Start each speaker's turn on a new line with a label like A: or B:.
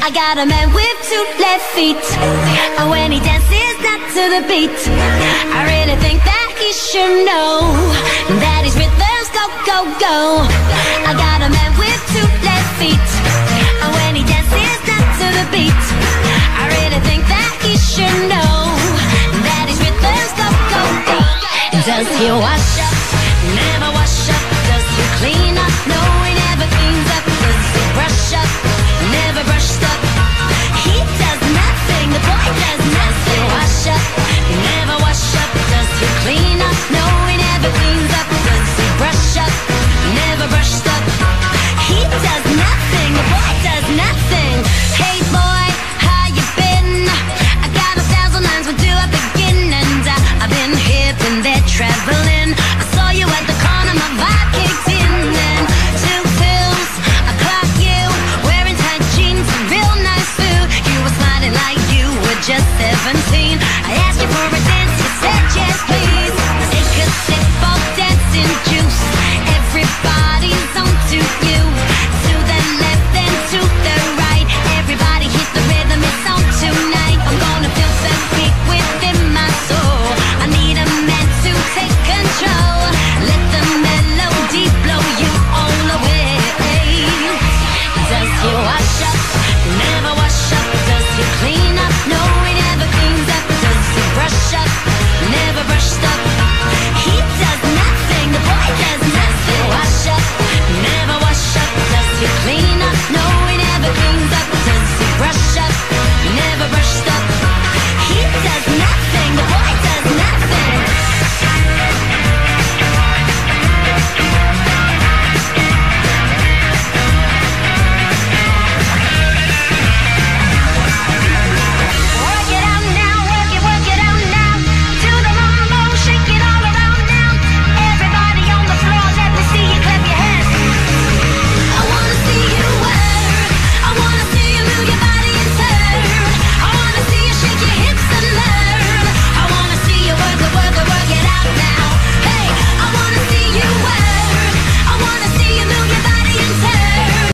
A: I got a man with two left feet, and when he dances not to the beat, I really think that he should know that his rhythms go, go, go. I got a man with two left feet, and when he dances not to the beat, I really think that he should know that his rhythms go, go, go. Does he wash